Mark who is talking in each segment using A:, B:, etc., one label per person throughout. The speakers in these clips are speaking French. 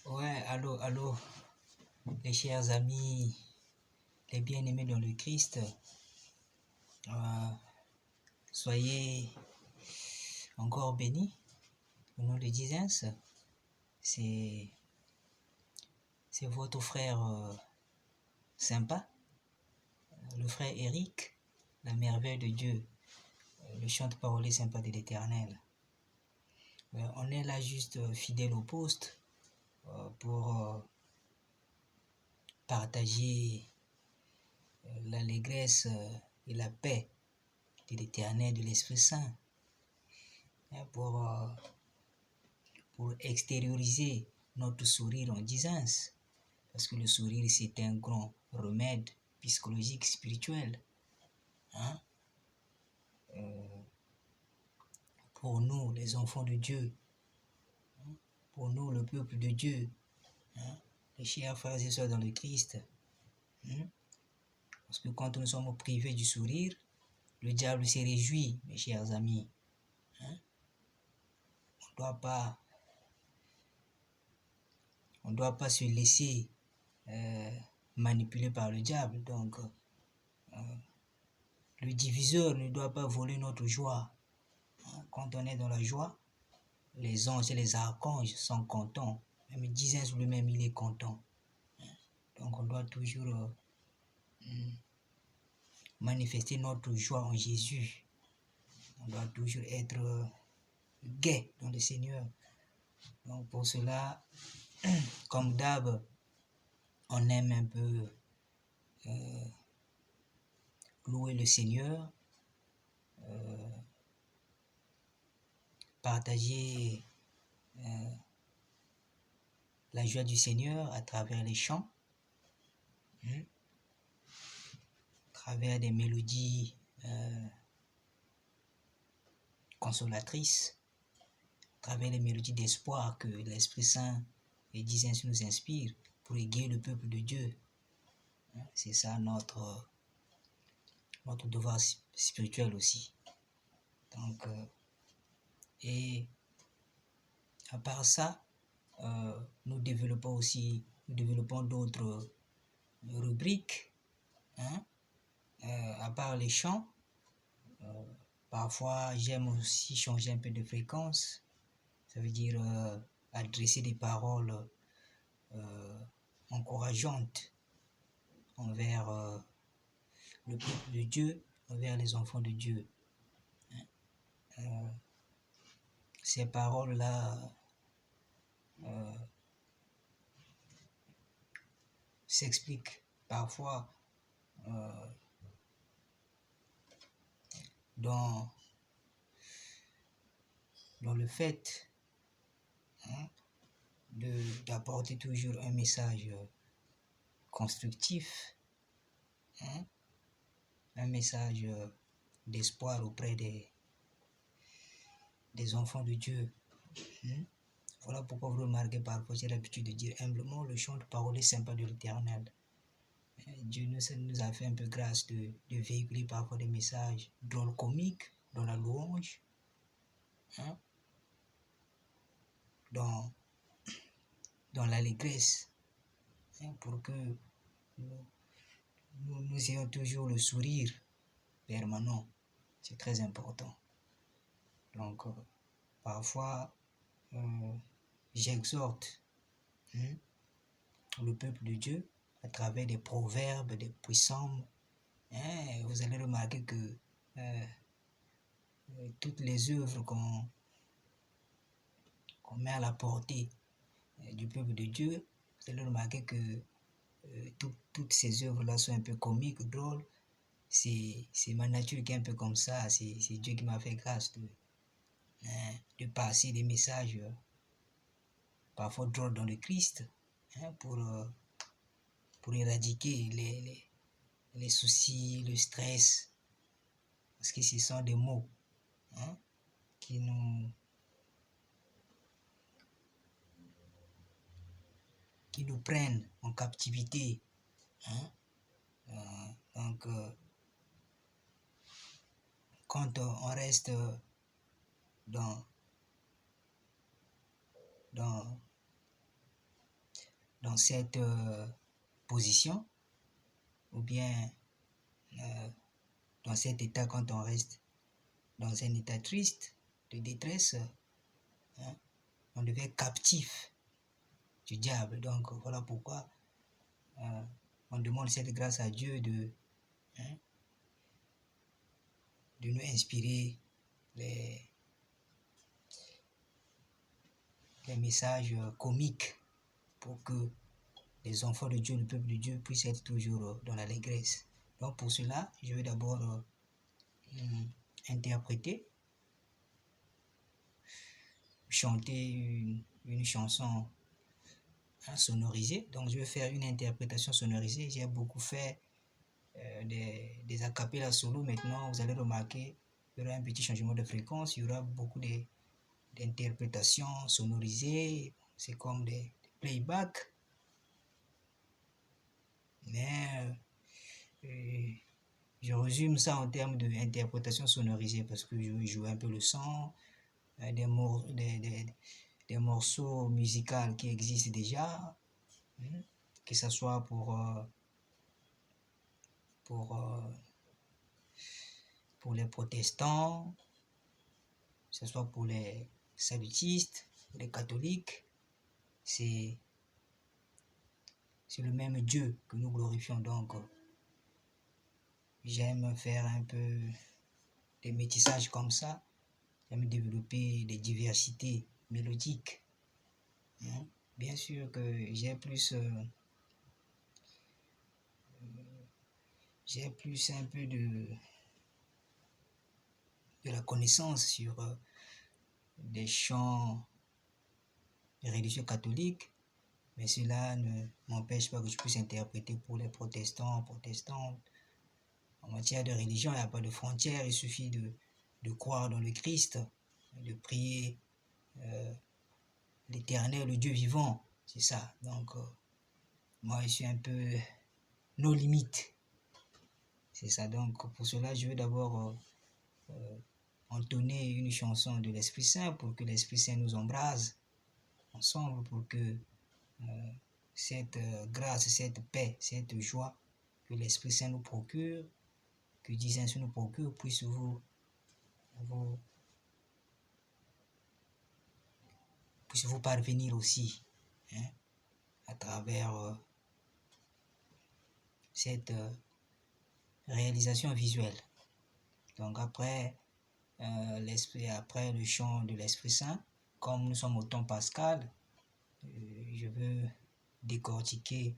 A: Ouais, allô, les chers amis, les bien-aimés dans le Christ, euh, soyez encore bénis au nom de Jésus. C'est votre frère sympa, le frère Eric, la merveille de Dieu, le chante-parole sympa de l'Éternel. On est là juste fidèle au poste pour partager l'allégresse et la paix de l'Éternel, de l'Esprit Saint, pour extérioriser notre sourire en disant, parce que le sourire c'est un grand remède psychologique, spirituel, hein? Pour nous, les enfants de Dieu, pour nous, le peuple de Dieu, hein? Les chers frères et sœurs dans le Christ, hein? Parce que quand nous sommes privés du sourire, le diable se réjouit, mes chers amis, hein? On ne doit pas se laisser manipuler par le diable. Donc, le diviseur ne doit pas voler notre joie. Quand on est dans la joie, les anges et les archanges sont contents. Même Jésus lui-même, il est content. Donc, on doit toujours manifester notre joie en Jésus. On doit toujours être gai dans le Seigneur. Donc, pour cela, comme d'hab, on aime un peu louer le Seigneur, partager la joie du Seigneur à travers les chants, à travers des mélodies consolatrices, à travers les mélodies d'espoir que l'Esprit Saint et Jésus nous inspirent pour égayer le peuple de Dieu. C'est ça notre devoir spirituel aussi. Donc, et à part ça, nous développons d'autres rubriques, hein? À part les chants, parfois j'aime aussi changer un peu de fréquence. Ça veut dire adresser des paroles encourageantes envers le peuple de Dieu, envers les enfants de Dieu. Ces paroles-là s'expliquent parfois dans le fait, hein, d'apporter toujours un message constructif, hein, un message d'espoir auprès des enfants de Dieu. Voilà pourquoi vous remarquez parfois, j'ai l'habitude de dire humblement, le chant de parole est sympa de l'Éternel. Dieu nous a fait un peu grâce de véhiculer parfois des messages drôles comiques dans la louange, hein, dans l'allégresse, hein, pour que nous ayons toujours le sourire permanent. C'est très important. Donc, parfois, j'exhorte le peuple de Dieu à travers des proverbes, des puissants. Vous allez remarquer que toutes les œuvres qu'on met à la portée du peuple de Dieu, vous allez remarquer que toutes ces œuvres-là sont un peu comiques, drôles. C'est ma nature qui est un peu comme ça. C'est Dieu qui m'a fait grâce de passer des messages parfois drôles dans le Christ, hein, pour éradiquer les soucis, le stress, parce que ce sont des mots, hein, qui nous prennent en captivité, hein. Donc, quand on reste dans dans cette position, ou bien dans cet état quand on reste dans un état triste, de détresse, hein, on devient captif du diable. Donc voilà pourquoi on demande cette grâce à Dieu de nous inspirer les messages comiques pour que les enfants de Dieu, le peuple de Dieu, puissent être toujours dans l'allégresse. Donc pour cela, je vais d'abord interpréter, chanter une chanson sonorisée. Donc je vais faire une interprétation sonorisée. J'ai beaucoup fait des acapellas solo. Maintenant, vous allez remarquer, il y aura un petit changement de fréquence. Il y aura beaucoup d'interprétations sonorisées. C'est comme des playbacks. Mais je résume ça en termes d'interprétation sonorisée parce que je vais jouer un peu le son, des morceaux musicaux qui existent déjà, que ce soit pour les protestants, que ce soit pour les salutistes, pour les catholiques. C'est le même Dieu que nous glorifions. Donc j'aime faire un peu des métissages comme ça. J'aime développer des diversités mélodiques. Bien sûr que j'ai plus un peu de la connaissance sur des chants religieux catholiques, mais cela ne m'empêche pas que je puisse interpréter pour les protestants, protestantes. En matière de religion, il n'y a pas de frontières, il suffit de croire dans le Christ, de prier l'Éternel, le Dieu vivant, c'est ça. Donc, moi, je suis un peu nos limites. C'est ça. Donc, pour cela, je vais d'abord entonner une chanson de l'Esprit Saint pour que l'Esprit Saint nous embrase ensemble, pour que cette grâce, cette paix, cette joie que l'Esprit Saint nous procure, que Dieu Saint nous procure, puisse vous parvenir aussi, à travers cette réalisation visuelle. Donc après après le chant de l'Esprit Saint, comme nous sommes au temps pascal, je veux décortiquer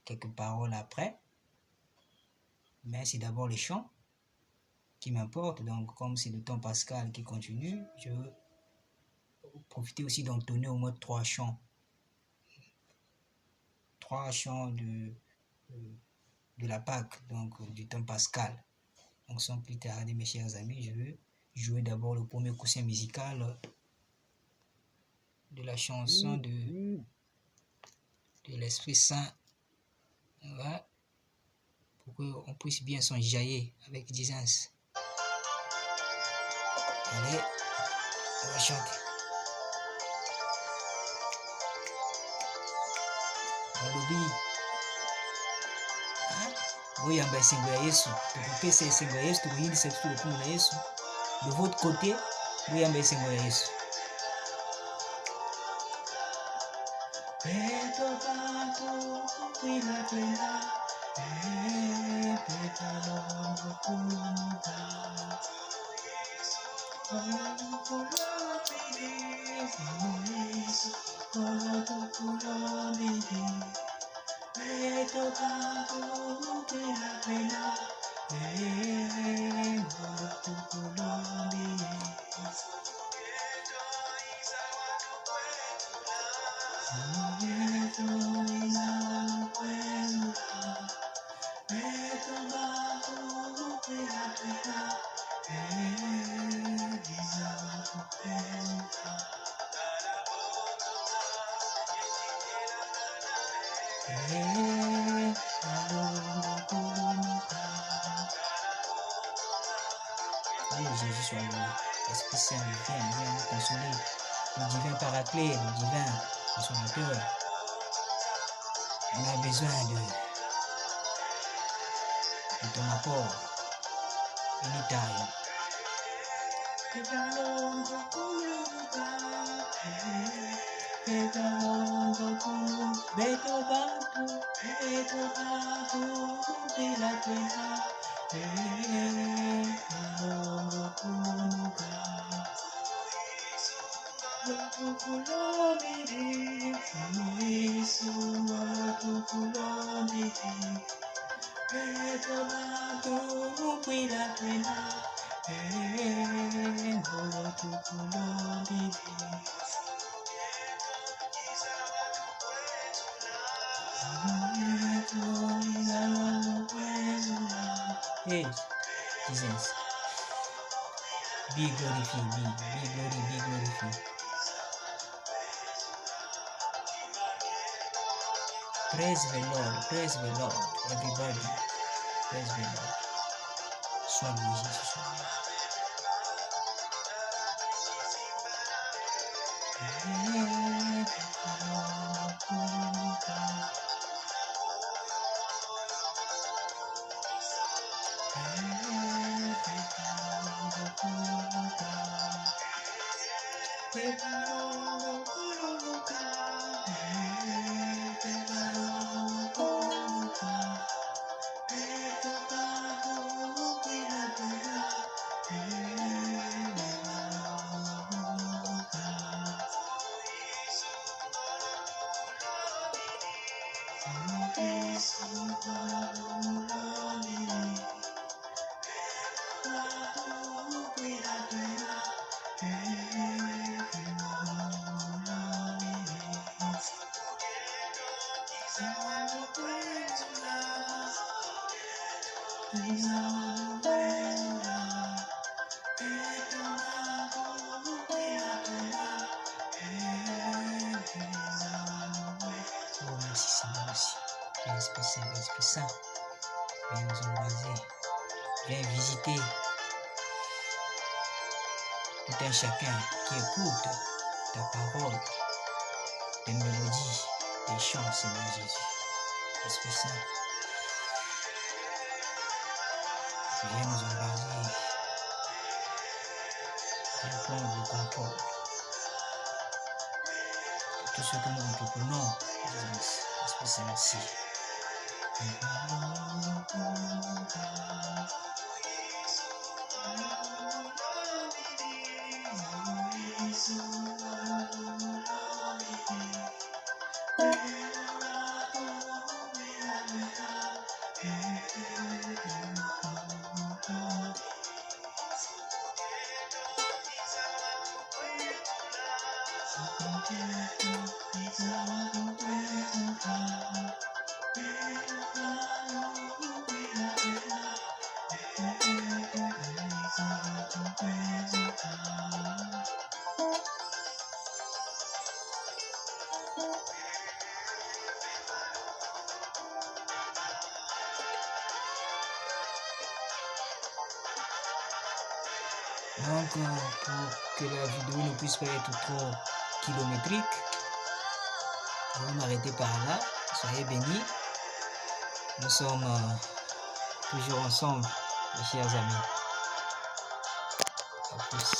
A: quelques paroles après, mais c'est d'abord le chant qui m'importe. Donc comme c'est le temps pascal qui continue, je veux profiter aussi d'entonner au moins 3 chants de la Pâque, donc du temps pascal. Donc sans plus tarder, mes chers amis, je veux jouer d'abord le premier coussin musical de la chanson de l'Esprit Saint, ouais, pour qu'on puisse bien s'enjailler avec disance. Allez, on va chanter. Nalobi, boyamba esengo ya Yesu, tokopesa esengo ya Yesu, tokoyindisa biso lokumu na Yesu. De votre côté, boyamba esengo ya Yesu. Jésus soit loué. L'Esprit Saint, viens nous consoler. Le divin paraclet, le divin consommateur, on a besoin de ton apport anytime. Hey, Jesus, be glorified, be glorified. Praise the Lord, everybody, praise the Lord. Sois loué, Jésus, sois loué. Oh, merci Seigneur, merci. L'Esprit Saint, l'Esprit Saint, viens nous embraser, viens visiter tout un chacun qui écoute ta parole, tes mélodies, tes chants, Seigneur Jésus. Esprit Saint, viens nous embraser, viens prendre le contrôle de tout ce que nous entreprenons. Esprit Saint, merci. Donc, pour que la vidéo ne puisse pas être trop kilométrique, je vais m'arrêter par là. Soyez bénis. Nous sommes toujours ensemble, mes chers amis. À plus.